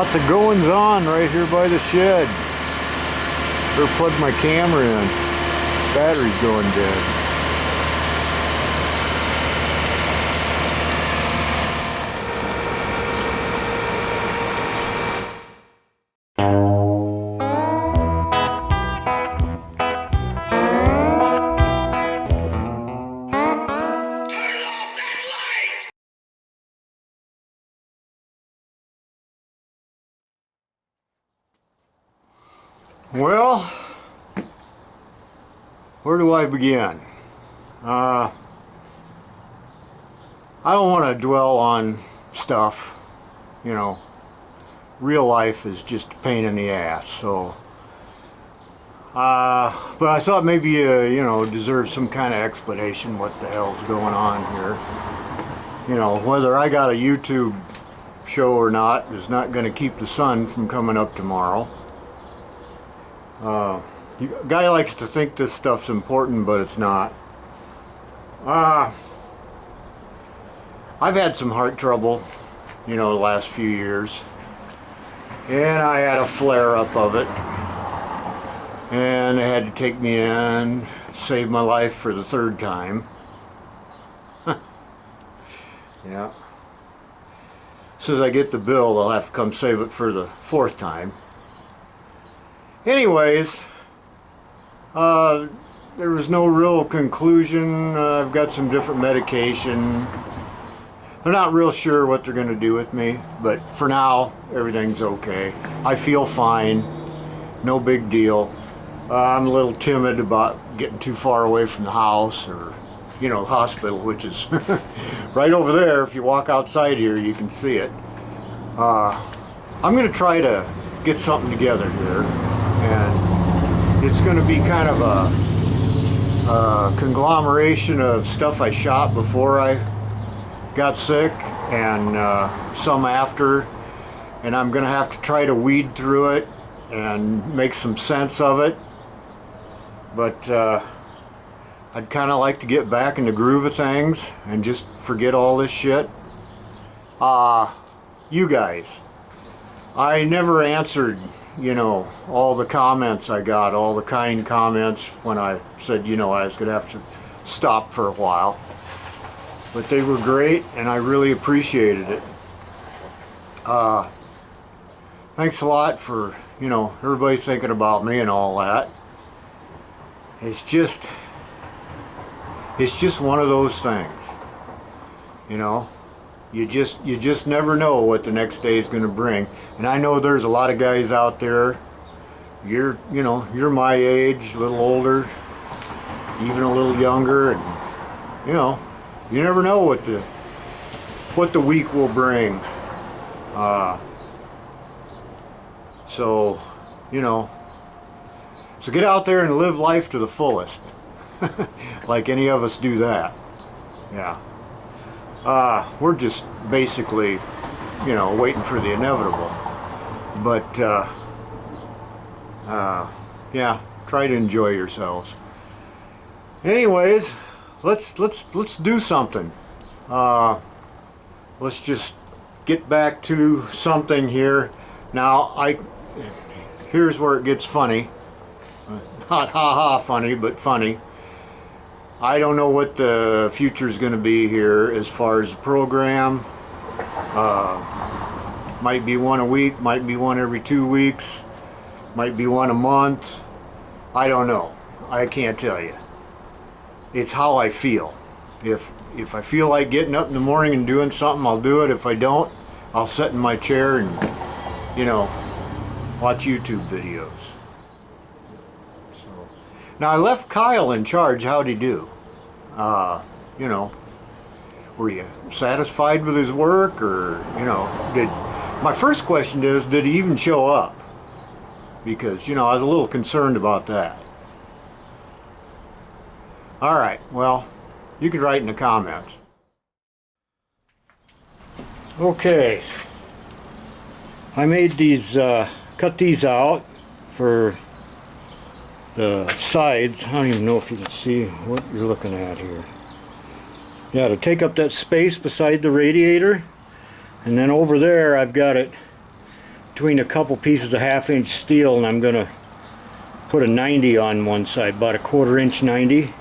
Lots of goings on right here by the shed. Better plug my camera in. Battery's going dead. Well, where do I begin? I don't want to dwell on stuff, you know. Real life is just a pain in the ass, so but I thought maybe you know, deserve some kind of explanation what the hell's going on here. You know, whether I got a YouTube show or not is not going to keep the sun from coming up tomorrow. Guy likes to think this stuff's important, but it's not. I've had some heart trouble, you know, the last few years, and I had a flare-up of it, and they had to take me in, save my life for the third time. Yeah. As soon as I get the bill, they'll have to come save it for the fourth time. Anyways, there was no real conclusion. I've got some different medication. They're not real sure what they're going to do with me, but for now, everything's okay. I feel fine. No big deal. I'm a little timid about getting too far away from the house or, you know, the hospital, which is right over there. If you walk outside here, you can see it. I'm going to try to get something together here. And it's going to be kind of a conglomeration of stuff I shot before I got sick and some after, and I'm going to have to try to weed through it and make some sense of it, but I'd kind of like to get back in the groove of things and just forget all this shit. You guys, I never answered, you know, all the comments I got, all the kind comments when I said, you know, I was going to have to stop for a while. But they were great, and I really appreciated it. Thanks a lot for, you know, everybody thinking about me and all that. It's just one of those things, you know. You just never know what the next day is going to bring. And I know there's a lot of guys out there, you're my age, a little older, even a little younger, and you know, you never know what the week will bring. So, you know, so get out there and live life to the fullest. Like any of us do that. Yeah. We're just basically, you know, waiting for the inevitable. But, yeah, try to enjoy yourselves. Anyways, let's do something. Let's just get back to something here. Now, here's where it gets funny. Not ha-ha funny, but funny. I don't know what the future is going to be here as far as the program. Might be one a week, might be one every 2 weeks, might be one a month. I don't know. I can't tell you. It's how I feel. If I feel like getting up in the morning and doing something, I'll do it. If I don't, I'll sit in my chair and, you know, watch YouTube videos. Now, I left Kyle in charge. How'd he do? You know, were you satisfied with his work, or, you know, my first question is, did he even show up? Because, you know, I was a little concerned about that. All right, well, you can write in the comments. Okay, I made these, cut these out for the sides. I don't even know if you can see what you're looking at here. Yeah, to take up that space beside the radiator. And then over there I've got it between a couple pieces of 1/2 inch steel, and I'm gonna put a 90 on one side, about a 1/4 inch 90,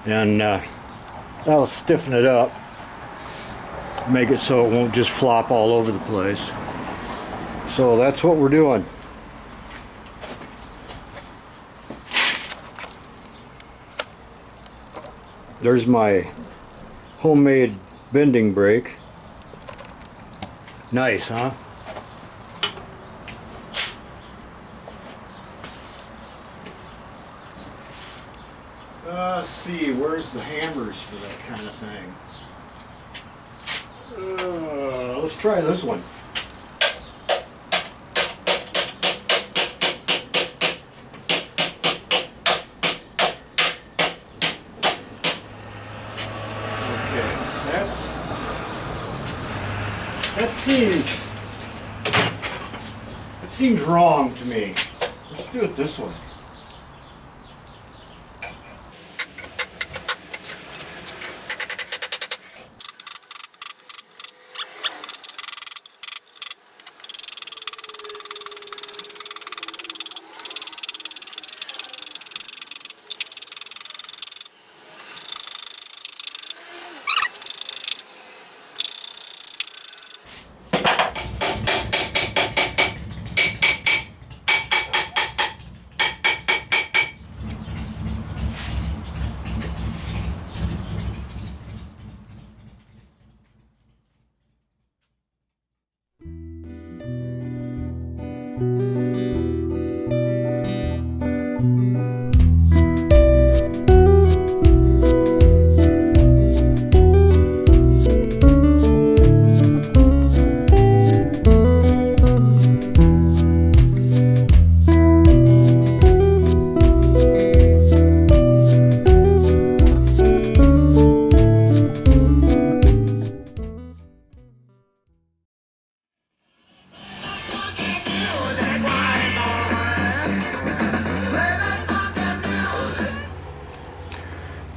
and that'll stiffen it up, make it so it won't just flop all over the place. So that's what we're doing. There's my homemade bending brake. Nice, huh? Let's see, where's the hammers for that kind of thing? Let's try this one. Okay, that seems wrong to me. Let's do it this way.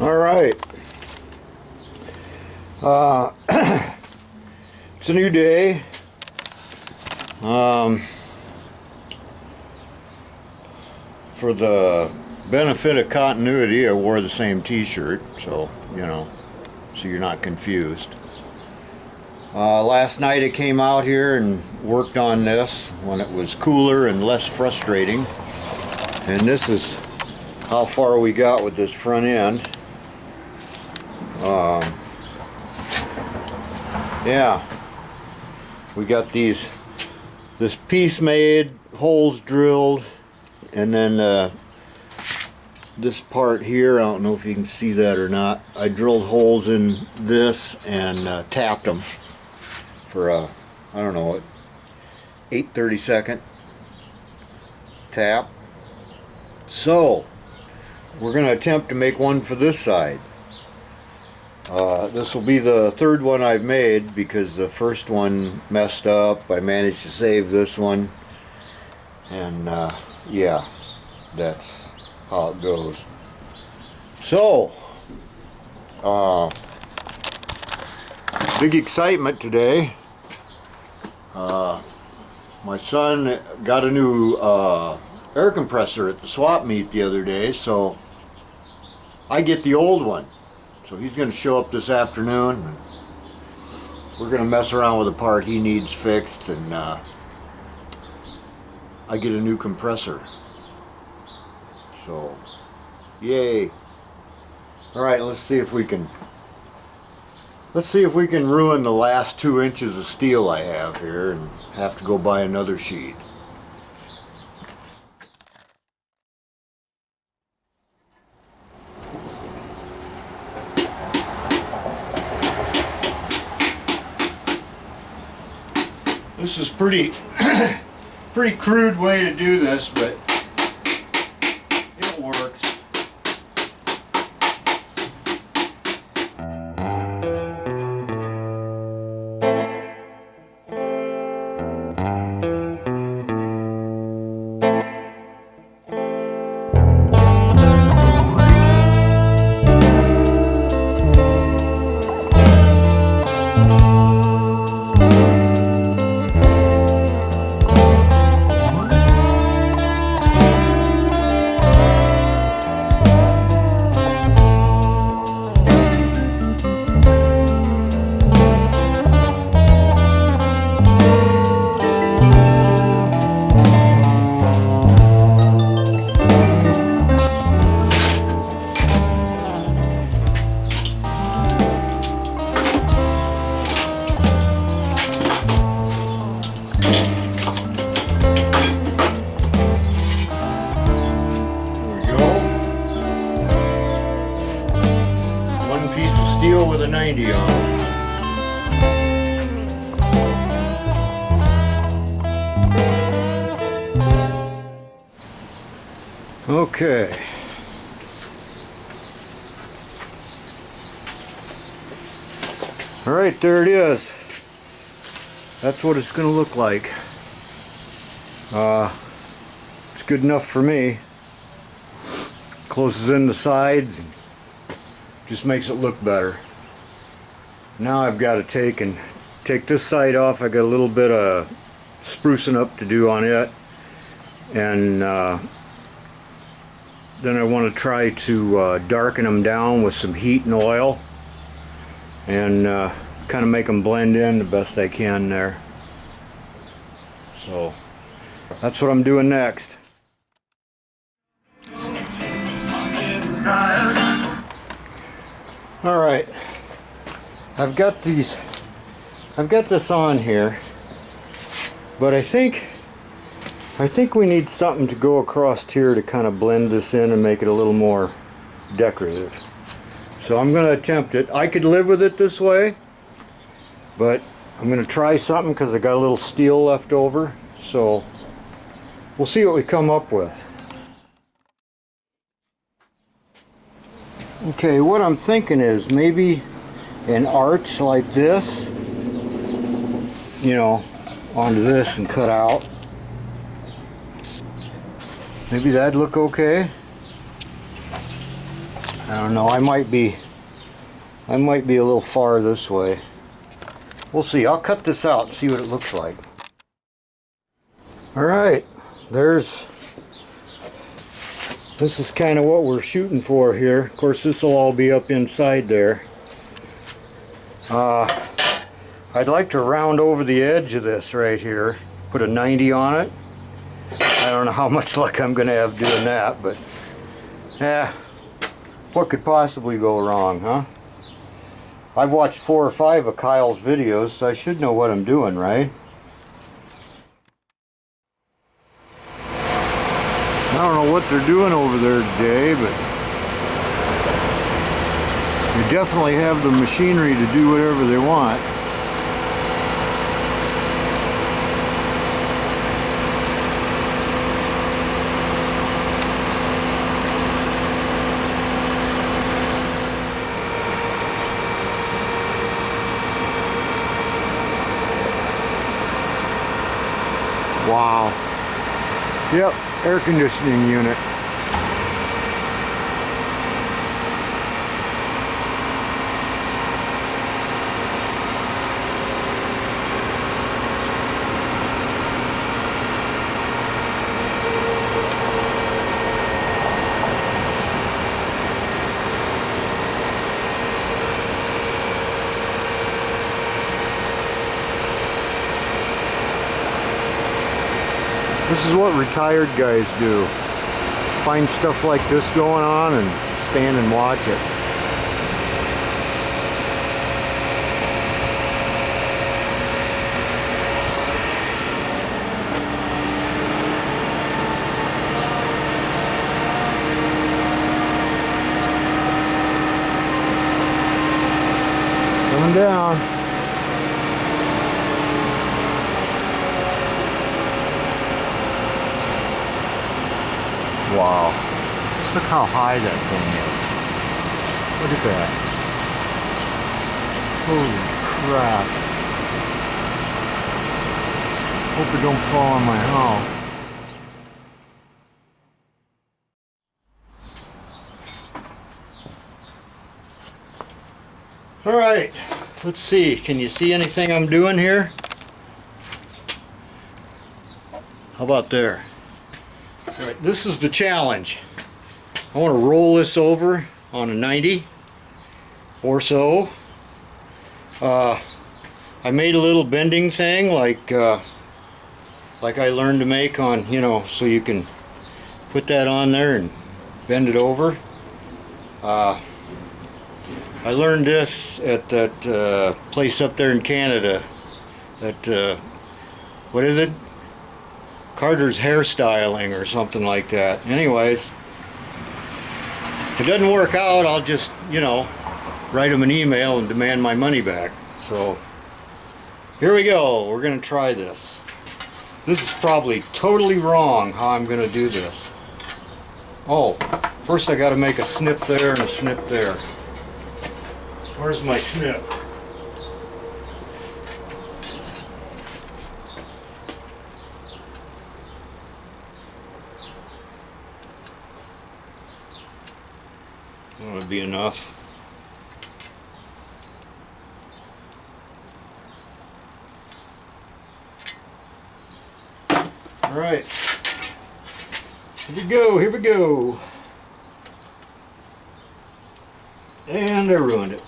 All right. It's a new day. For the benefit of continuity, I wore the same t-shirt, so so you're not confused. Last night I came out here and worked on this when it was cooler and less frustrating, and this is how far we got with this front end. Yeah, we got this piece made, holes drilled, and then this part here, I don't know if you can see that or not, I drilled holes in this and tapped them for a, I don't know, 8/32 tap. So we're going to attempt to make one for this side. This will be the third one I've made because the first one messed up. I managed to save this one, and yeah, that's how it goes. So big excitement today. My son got a new air compressor at the swap meet the other day, so I get the old one. So he's going to show up this afternoon. We're going to mess around with a part he needs fixed, and I get a new compressor. So, yay! All right, let's see if we can ruin the last 2 inches of steel I have here, and have to go buy another sheet. This is pretty crude way to do this, but it works. steel with a 90 on it. Okay. Alright, there it is. That's what it's going to look like. It's good enough for me. Closes in the sides, and just makes it look better. Now I've got to take this side off. I got a little bit of sprucing up to do on it, and then I want to try to darken them down with some heat and oil, and kind of make them blend in the best I can there. So that's what I'm doing next. Alright, I've got this on here, but I think we need something to go across here to kind of blend this in and make it a little more decorative. So I'm going to attempt it. I could live with it this way, but I'm going to try something because I got a little steel left over. So we'll see what we come up with. Okay, what I'm thinking is maybe an arch like this, you know, onto this and cut out. Maybe that'd look okay. I don't know, I might be a little far this way. We'll see. I'll cut this out and see what it looks like. Alright, this is kind of what we're shooting for here. Of course, this will all be up inside there. I'd like to round over the edge of this right here, put a 90 on it. I don't know how much luck I'm going to have doing that, but yeah, what could possibly go wrong, huh? I've watched 4 or 5 of Kyle's videos, so I should know what I'm doing, right? I don't know what they're doing over there today, but they definitely have the machinery to do whatever they want. Wow. Yep, air conditioning unit. This is what retired guys do. Find stuff like this going on and stand and watch it. Coming down. Wow, look how high that thing is. Look at that. Holy crap. Hope it don't fall on my house. Alright, let's see. Can you see anything I'm doing here? How about there? Alright, this is the challenge. I want to roll this over on a 90 or so. I made a little bending thing like I learned to make on, you know, so you can put that on there and bend it over. I learned this at that place up there in Canada. That what is it? Carter's Hairstyling or something like that. Anyways, if it doesn't work out, I'll just, you know, write them an email and demand my money back. So here we go. We're going to try this. This is probably totally wrong how I'm going to do this. Oh, first I got to make a snip there and a snip there. Where's my snip? That would be enough. All right, here we go, here we go. And I ruined it.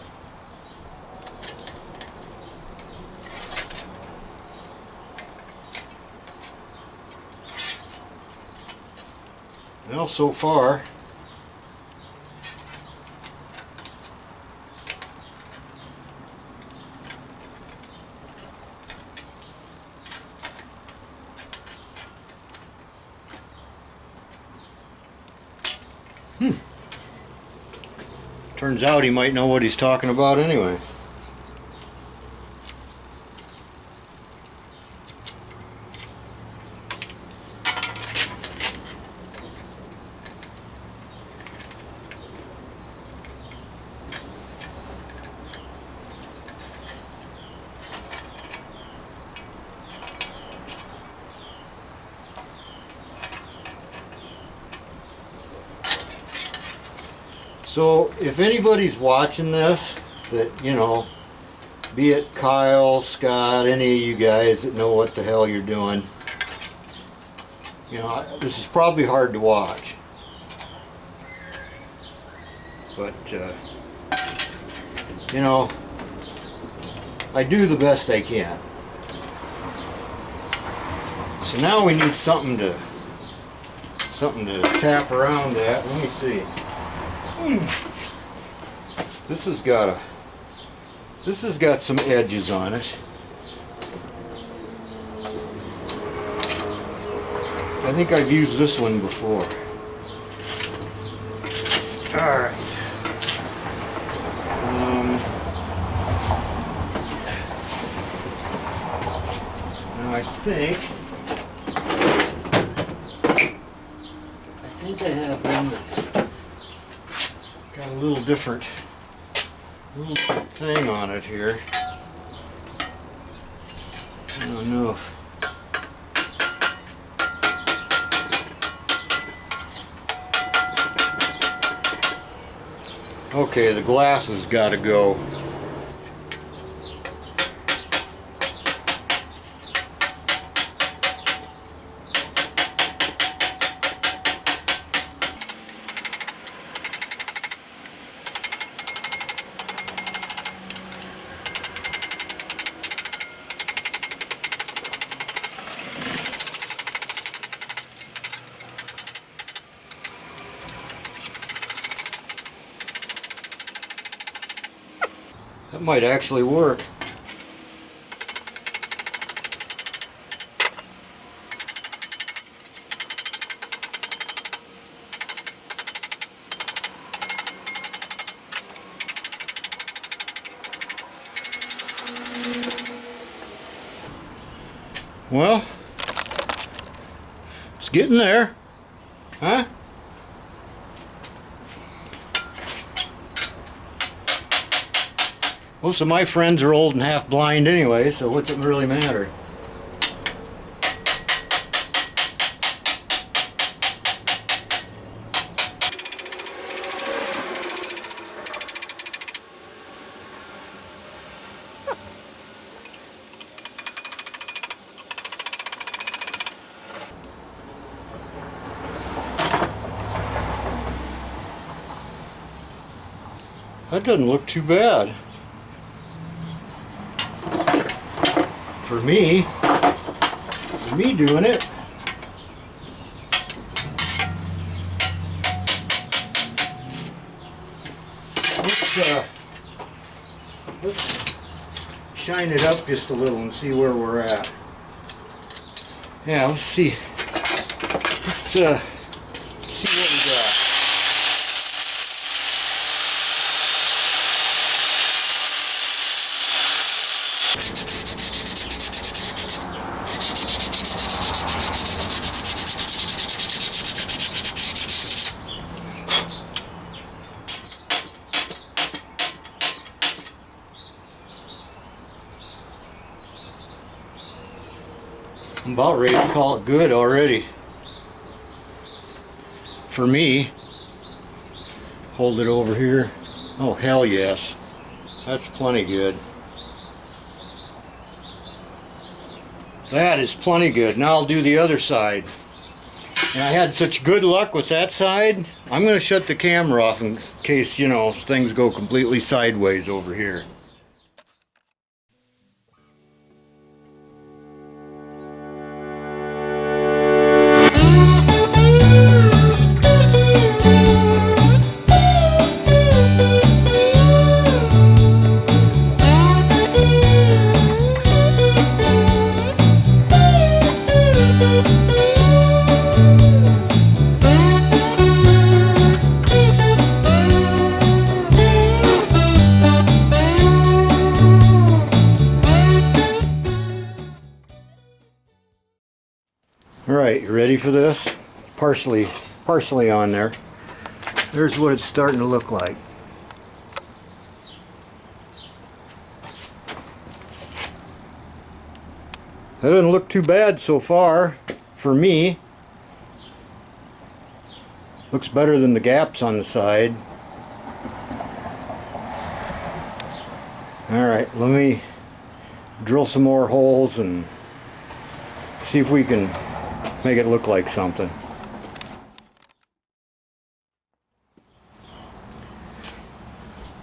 Well, so far, turns out he might know what he's talking about anyway. So if anybody's watching this, that, you know, be it Kyle, Scott, any of you guys that know what the hell you're doing, you know, this is probably hard to watch. But, you know, I do the best I can. So now we need something to tap around that. Let me see. This has got some edges on it. I think I've used this one before. All right. Now I think I have one that's got a little different thing on it here. I don't know if okay, the glass has got to go. That might actually work. Well, it's getting there, huh? Most of my friends are old and half blind anyway, so what's it really matter? That doesn't look too bad. For me doing it. Let's shine it up just a little and see where we're at. Yeah, let's see. Let's see what we got. I'm about ready to call it good already. For me, hold it over here. Oh, hell yes. That's plenty good. That is plenty good. Now I'll do the other side. And I had such good luck with that side, I'm going to shut the camera off in case, you know, things go completely sideways over here. Alright, you ready for this? Partially on there. There's what it's starting to look like. That doesn't look too bad so far, for me. Looks better than the gaps on the side. Alright, let me drill some more holes and see if we can make it look like something.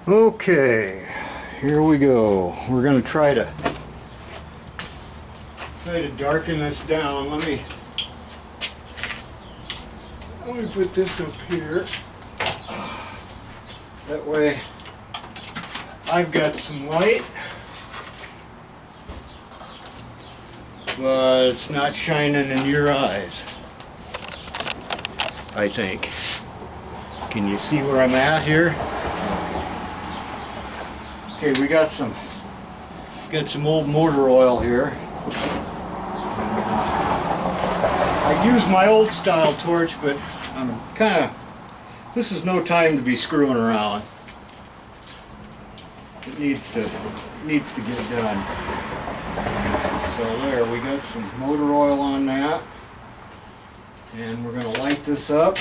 Okay, here we go. We're going to try to darken this down. Let me put this up here. That way I've got some light, but it's not shining in your eyes, I think. Can you see where I'm at here? Okay, we got some old motor oil here. I used my old style torch, but I'm this is no time to be screwing around. It needs to get done. So there, we got some motor oil on that, and we're going to light this up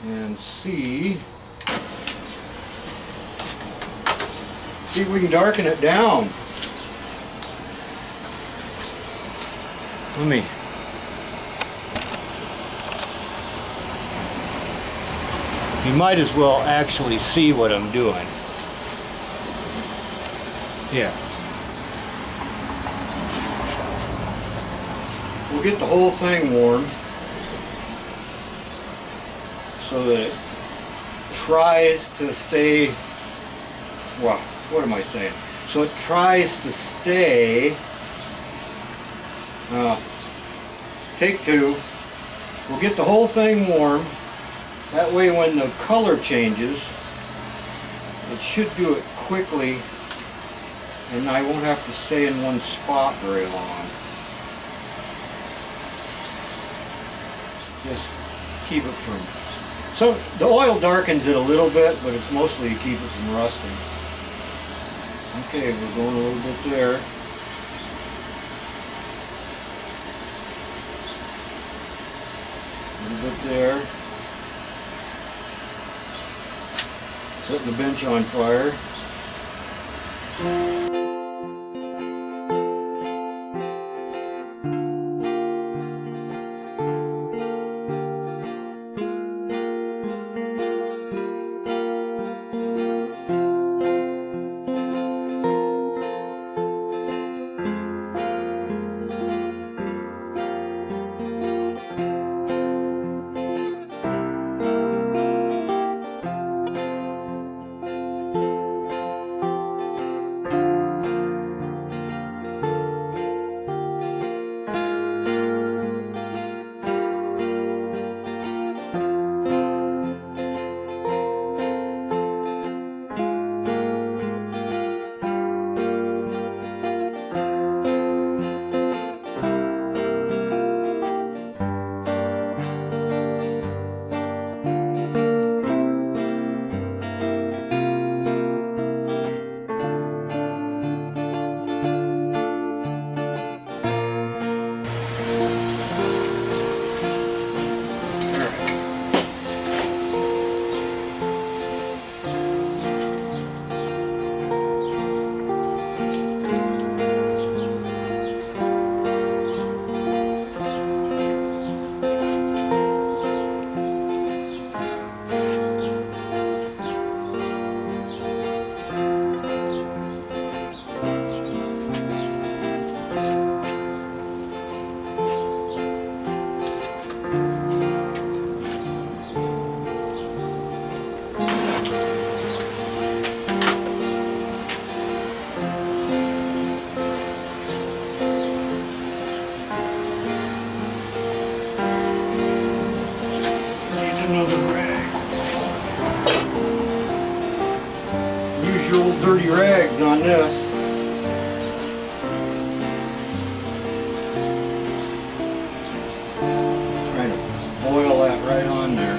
and see if we can darken it down. You might as well actually see what I'm doing. Yeah. We'll get the whole thing warm so that it tries to stay, well, what am I saying? So it tries to stay, take two, we'll get the whole thing warm. That way when the color changes, it should do it quickly and I won't have to stay in one spot very long. Just keep it from... So the oil darkens it a little bit, but it's mostly to keep it from rusting. Okay, we're going a little bit there. A little bit there. Setting the bench on fire. few old dirty rags on this. Trying to boil that right on there.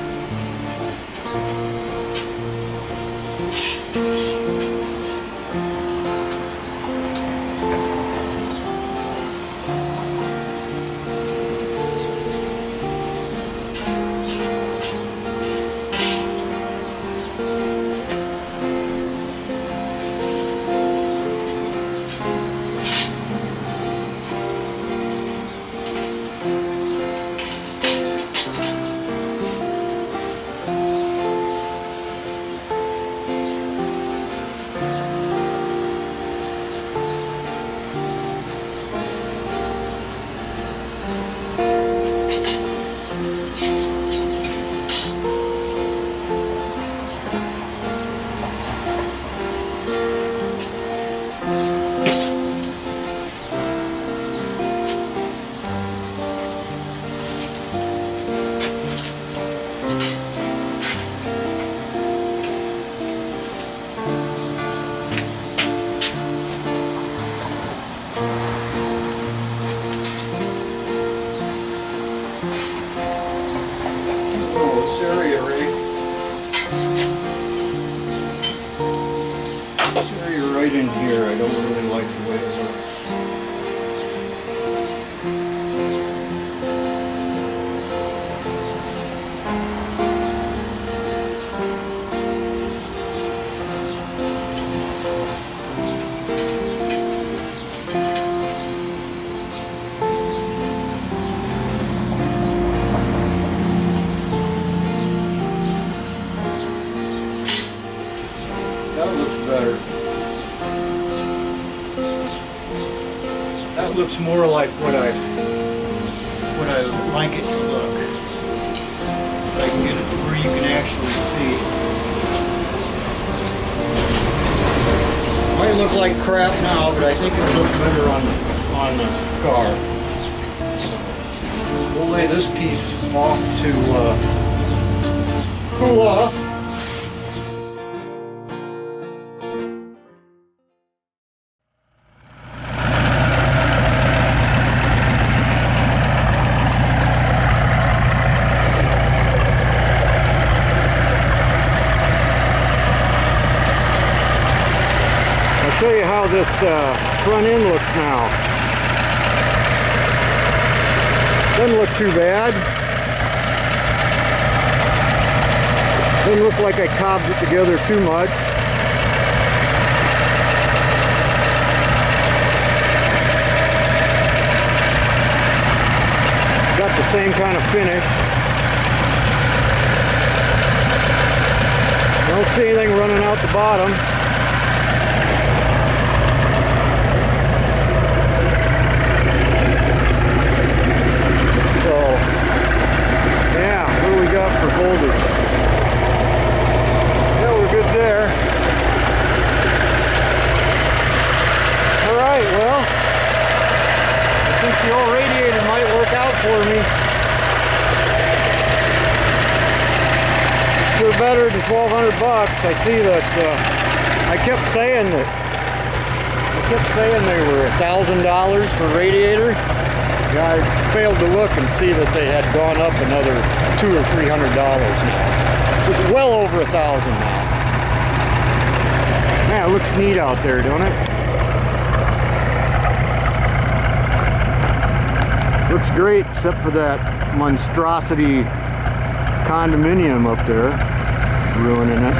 Right in here, I don't really like the way it looks. That looks better. That looks more like what I like it to look. If I can get it to where you can actually see. Might look like crap now, but I think it'll look better on the car. So we'll lay this piece off to cool off. Show you how this front end looks now. Doesn't look too bad. Doesn't look like I cobbed it together too much. Got the same kind of finish. Don't see anything running out the bottom. For voltage. Yeah, we're good there. Alright, well, I think the old radiator might work out for me. Sure better than $1,200. I see that I kept saying they were $1,000 for radiator. Yeah, I failed to look and see that they had gone up another $200 or $300 now. So it's well over $1,000 now. Yeah, it looks neat out there, don't it? Looks great, except for that monstrosity condominium up there, ruining it.